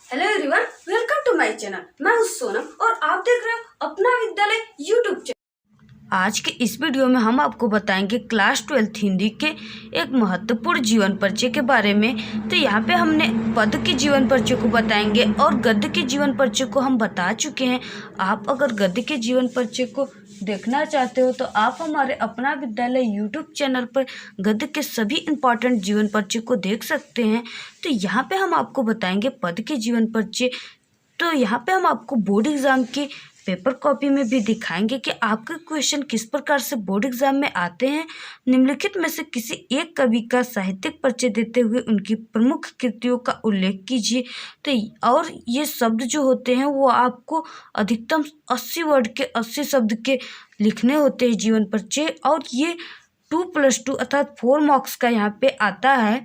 Hello everyone, welcome to my channel. मैं हूं सोनम और आप देख रहे हो अपना विद्यालय यूट्यूब चैनल। आज के इस वीडियो में हम आपको बताएंगे क्लास 12 हिंदी के एक महत्वपूर्ण जीवन परिचय के बारे में। तो यहाँ पे हमने पद के जीवन परिचय को बताएंगे और गद्य के जीवन परिचय को हम बता चुके हैं। आप अगर गद्य के जीवन परिचय को देखना चाहते हो तो आप हमारे अपना विद्यालय यूट्यूब चैनल पर गद्य के सभी इम्पॉर्टेंट जीवन परिचय को देख सकते हैं। तो यहाँ पे हम आपको बताएंगे पद के जीवन परिचय। तो यहाँ पे हम आपको बोर्ड एग्जाम के पेपर कॉपी में भी दिखाएंगे कि आपके क्वेश्चन किस प्रकार से बोर्ड एग्जाम में आते हैं। निम्नलिखित में से किसी एक कवि का साहित्यिक परिचय देते हुए उनकी प्रमुख कृतियों का उल्लेख कीजिए। तो और ये शब्द जो होते हैं वो आपको अधिकतम 80 वर्ड के 80 शब्द के लिखने होते हैं जीवन परिचय, और ये 2+2 अर्थात 4 मार्क्स का यहाँ पे आता है।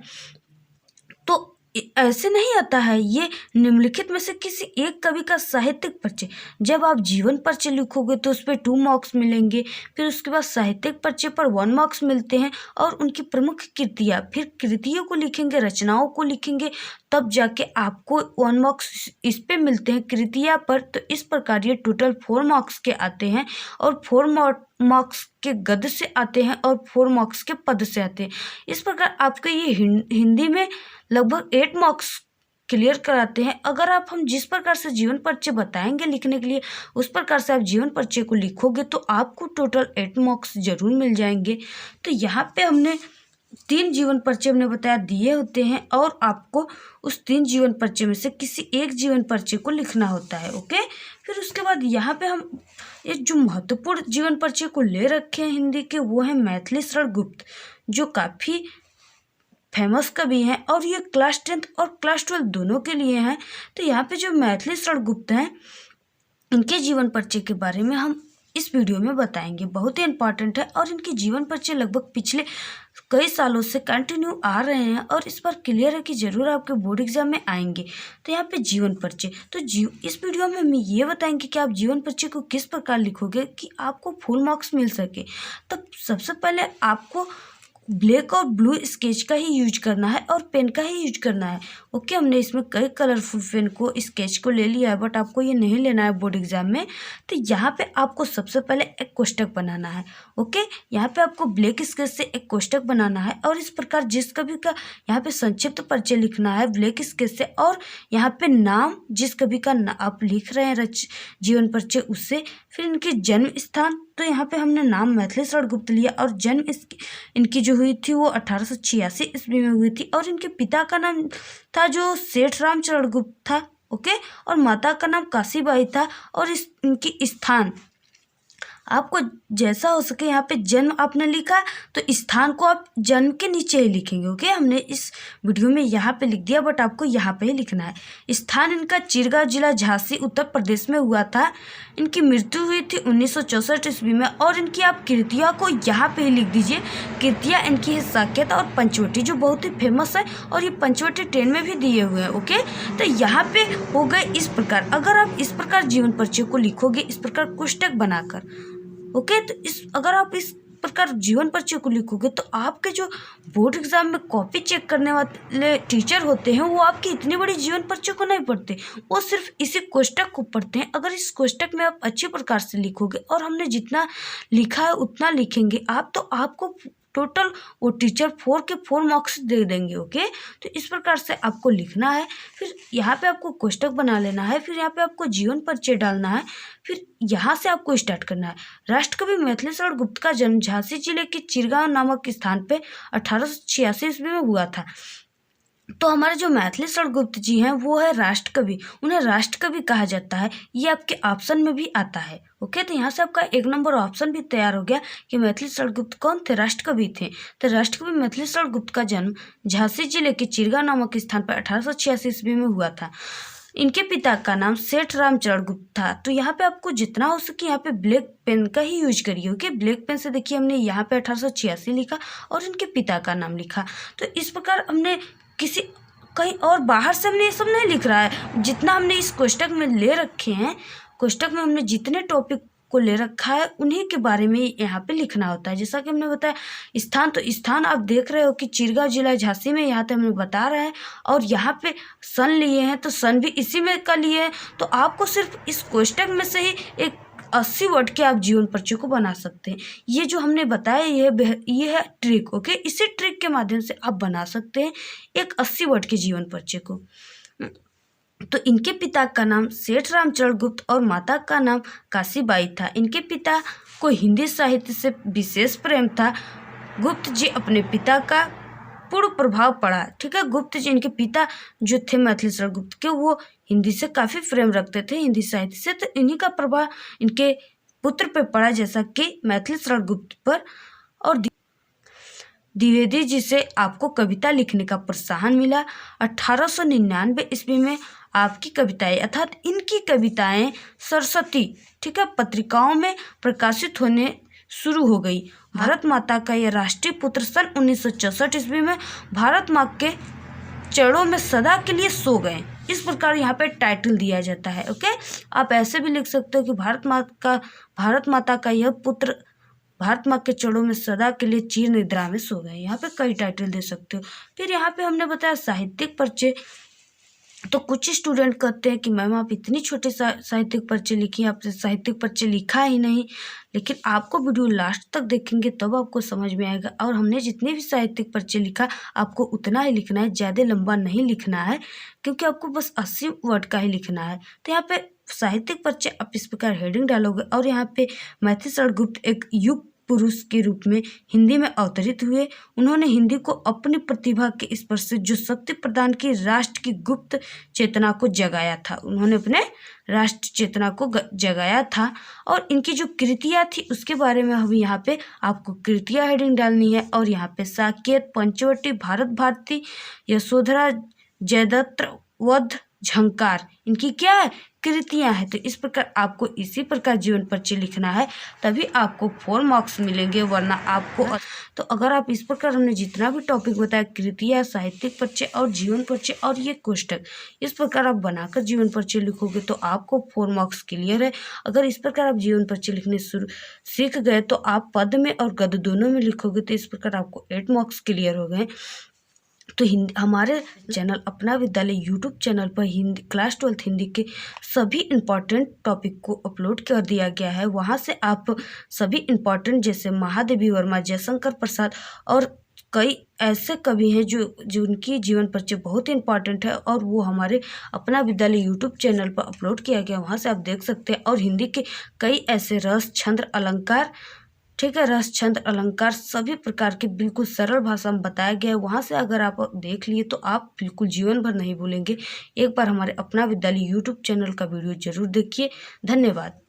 तो ऐसे नहीं आता है, ये निम्नलिखित में से किसी एक कवि का साहित्यिक परिचय। जब आप जीवन परिचय लिखोगे तो उस पर 2 मार्क्स मिलेंगे, फिर उसके बाद साहित्यिक परिचय पर 1 मार्क्स मिलते हैं, और उनकी प्रमुख कृतियाँ, फिर कृतियों को लिखेंगे, रचनाओं को लिखेंगे, तब जाके आपको 1 मार्क्स इस पे मिलते हैं कृतियाँ पर। तो इस प्रकार ये टोटल 4 मार्क्स के आते हैं, और 4 मार्क्स के गद्य से आते हैं और 4 मार्क्स के पद से आते हैं। इस प्रकार आपको ये हिंदी में लगभग 8 मार्क्स क्लियर कराते हैं। अगर हम जिस प्रकार से जीवन परिचय बताएंगे लिखने के लिए, उस प्रकार से आप जीवन परिचय को लिखोगे तो आपको टोटल 8 मार्क्स जरूर मिल जाएंगे। तो यहाँ पे हमने 3 जीवन परिचय हमने बताया दिए होते हैं, और आपको उस 3 जीवन परिचय में से किसी एक जीवन परिचय को लिखना होता है। ओके, फिर उसके बाद यहाँ पे हम एक जो महत्वपूर्ण जीवन परिचय को ले रखे हैं हिंदी के, वो है मैथिली शरण गुप्त, जो काफ़ी फेमस कवि हैं, और ये क्लास 10th और क्लास 12 दोनों के लिए हैं। तो यहाँ पे जो मैथिली शरण गुप्त हैं, इनके जीवन परिचय के बारे में हम इस वीडियो में बताएंगे। बहुत ही इंपॉर्टेंट है, और इनके जीवन परिचय लगभग पिछले कई सालों से कंटिन्यू आ रहे हैं, और इस पर क्लियर है कि जरूर आपके बोर्ड एग्जाम में आएंगे। तो यहाँ पे जीवन परिचय, तो इस वीडियो में हम ये बताएंगे कि आप जीवन परिचय को किस प्रकार लिखोगे कि आपको फुल मार्क्स मिल सके। तो सबसे पहले आपको ब्लैक और ब्लू स्केच का ही यूज करना है, और पेन का ही यूज करना है। ओके, हमने इसमें कई कलरफुल पेन को, स्केच को ले लिया है, बट आपको ये नहीं लेना है बोर्ड एग्जाम में। तो यहाँ पे आपको सबसे पहले एक कोष्टक बनाना है। ओके, यहाँ पे आपको ब्लैक स्केच से एक कोष्टक बनाना है, और इस प्रकार जिस कवि का यहाँ पे संक्षिप्त परिचय लिखना है ब्लैक स्केच से, और यहाँ पे नाम जिस कवि का आप लिख रहे हैं जीवन परिचय उससे, फिर इनके जन्म स्थान। तो यहाँ पे हमने नाम मैथिली शरण गुप्त लिया, और जन्म इनकी जो हुई थी वो 1886 ईस्वी में हुई थी, और इनके पिता का नाम था जो सेठ रामचरण गुप्त था। ओके, और माता का नाम काशीबाई था, और इनकी स्थान आपको जैसा हो सके, यहाँ पे जन्म आपने लिखा तो स्थान को आप जन्म के नीचे ही लिखेंगे। ओके, हमने इस वीडियो में यहाँ पे लिख दिया, बट आपको यहाँ पे ही लिखना है। स्थान इनका चिरगांव जिला झांसी उत्तर प्रदेश में हुआ था। इनकी मृत्यु हुई थी 1964 ईस्वी में, और इनकी आप कृतियाँ को यहाँ पे ही लिख दीजिए। कृतियाँ इनकी है साकेत और पंचवटी, जो बहुत ही फेमस है, और ये पंचवटी ट्रेन में भी दिए हुए हैं। ओके, तो यहाँ पे हो गए इस प्रकार। अगर आप इस प्रकार जीवन परिचय को लिखोगे, इस प्रकार कोष्टक बनाकर, ओके, तो अगर आप इस प्रकार जीवन परिचय को लिखोगे तो आपके जो बोर्ड एग्जाम में कॉपी चेक करने वाले टीचर होते हैं, वो आपकी इतनी बड़ी जीवन परिचय को नहीं पढ़ते, वो सिर्फ इसी कोष्टक को पढ़ते हैं। अगर इस कोष्टक में आप अच्छे प्रकार से लिखोगे, और हमने जितना लिखा है उतना लिखेंगे आप, तो आपको टोटल वो टीचर 4 मार्क्स दे देंगे। ओके, तो इस प्रकार से आपको लिखना है। फिर यहाँ पे आपको कोष्टक बना लेना है, फिर यहाँ पे आपको जीवन परिचय डालना है, फिर यहाँ से आपको स्टार्ट करना है। राष्ट्रकवि मैथिली शरण गुप्त का जन्म झांसी जिले के चिरगांव नामक स्थान पे 1886 ईस्वी में हुआ था। तो हमारे जो मैथिली शरण गुप्त जी हैं वो है राष्ट्रकवि, उन्हें राष्ट्रकवि कहा जाता है। ये आपके ऑप्शन में भी आता है। ओके, तो यहाँ से आपका 1 नंबर ऑप्शन भी तैयार हो गया कि मैथिली शरण गुप्त कौन थे, राष्ट्रकवि थे। तो राष्ट्रकवि मैथिली शरण गुप्त का जन्म झांसी जिले के चिरगांव नामक स्थान पर 1886 ईस्वी में हुआ था। इनके पिता का नाम सेठ रामचरण गुप्त था। तो यहाँ पे आपको जितना हो सके यहाँ पे ब्लैक पेन का ही यूज करिए। ओके, ब्लैक पेन से देखिए हमने यहाँ पे 1886 लिखा, और इनके पिता का नाम लिखा। तो इस प्रकार हमने किसी कहीं और बाहर से हमने ये सब नहीं लिख रहा है। जितना हमने इस कोष्टक में ले रखे हैं, कोष्टक में हमने जितने टॉपिक को ले रखा है उन्हीं के बारे में यहाँ पे लिखना होता है। जैसा कि हमने बताया स्थान, तो स्थान आप देख रहे हो कि चिरगांव जिला झांसी में यहाँ पे हमें बता रहे हैं, और यहाँ पे सन लिए हैं तो सन भी इसी में का लिए हैं। तो आपको सिर्फ इस कोष्टक में से ही एक 80 वर्ड के आप जीवन परिचय को बना सकते हैं। ये जो हमने बताया ये है ट्रिक। ओके, इसी ट्रिक के माध्यम से आप बना सकते हैं एक 80 वर्ड के जीवन परिचय को। तो इनके पिता का नाम सेठ रामचरण गुप्त और माता का नाम काशीबाई था। इनके पिता को हिंदी साहित्य से विशेष प्रेम था। गुप्त जी अपने पिता का पूर्ण प्रभाव पड़ा। ठीक है, गुप्त जी इनके पिता जो थे मैथिली शरण गुप्त के, वो हिंदी से काफ़ी प्रेम रखते थे, हिंदी साहित्य से। तो इन्हीं का प्रभाव इनके पुत्र पे पड़ा, जैसा कि मैथिली शरण गुप्त पर। और द्विवेदी जी से आपको कविता लिखने का प्रोत्साहन मिला। 1899 ईस्वी में आपकी कविताएं अर्थात इनकी कविताएं सरस्वती, ठीक है, पत्रिकाओं में प्रकाशित होने शुरू हो गई। भारत माता का यह राष्ट्रीय पुत्र सन 1964 ईस्वी में भारत माँ के चरणों में सदा के लिए सो गए। इस प्रकार यहाँ पे टाइटल दिया जाता है। ओके, आप ऐसे भी लिख सकते हो कि भारत माता का यह पुत्र भारत माँ के चरणों में सदा के लिए चिर निद्रा में सो गए। यहाँ पे कई टाइटल दे सकते हो। फिर यहाँ पे हमने बताया साहित्यिक परिचय। तो कुछ स्टूडेंट कहते हैं कि मैम आप इतनी छोटे साहित्यिक परिचय लिखी, आपने साहित्यिक परिचय लिखा ही नहीं। लेकिन आपको वीडियो लास्ट तक देखेंगे तब आपको समझ में आएगा। और हमने जितने भी साहित्यिक परिचय लिखा आपको उतना ही लिखना है, ज़्यादा लंबा नहीं लिखना है, क्योंकि आपको बस 80 वर्ड का ही लिखना है। तो यहाँ पे साहित्यिक परिचय आप इस प्रकार हेडिंग डालोगे। और यहाँ पे मैथिली शरण गुप्त एक युग पुरुष के रूप में हिंदी में अवतरित हुए। उन्होंने हिंदी को अपनी प्रतिभा के स्पर्श से जो शक्ति प्रदान की, राष्ट्र की गुप्त चेतना को जगाया था। उन्होंने अपने राष्ट्र चेतना को जगाया था। और इनकी जो कृतियाँ थी उसके बारे में हम यहाँ पे आपको कृतियाँ हेडिंग डालनी है। और यहाँ पे साकेत, पंचवटी, भारत भारती, यशोधरा, जयद्रथ वध, झंकार, इनकी क्या है, कृतियाँ हैं। तो इस प्रकार आपको इसी प्रकार जीवन परिचय लिखना है, तभी आपको 4 मार्क्स मिलेंगे, वरना आपको। तो अगर आप इस प्रकार हमने जितना भी टॉपिक बताया, कृतियाँ, साहित्यिक परिचय और जीवन परिचय और ये कोष्टक, इस प्रकार आप बनाकर जीवन परिचय लिखोगे तो आपको 4 मार्क्स क्लियर है। अगर इस प्रकार आप जीवन परिचय लिखने सीख गए तो आप पद में और गद्य दोनों में लिखोगे, तो इस प्रकार आपको 8 मार्क्स क्लियर हो गए। तो हमारे चैनल अपना विद्यालय यूट्यूब चैनल पर हिंदी क्लास 12 हिंदी के सभी इम्पॉर्टेंट टॉपिक को अपलोड कर दिया गया है। वहां से आप सभी इम्पॉर्टेंट, जैसे महादेवी वर्मा, जयशंकर प्रसाद और कई ऐसे कवि हैं जो उनकी जीवन परिचय बहुत ही इंपॉर्टेंट है, और वो हमारे अपना विद्यालय यूट्यूब चैनल पर अपलोड किया गया, वहाँ से आप देख सकते हैं। और हिंदी के कई ऐसे रस, छंद, अलंकार, ठीक है, रस, छंद, अलंकार सभी प्रकार के बिल्कुल सरल भाषा में बताया गया है। वहाँ से अगर आप देख लिए तो आप बिल्कुल जीवन भर नहीं भूलेंगे। एक बार हमारे अपना विद्यालय यूट्यूब चैनल का वीडियो जरूर देखिए। धन्यवाद।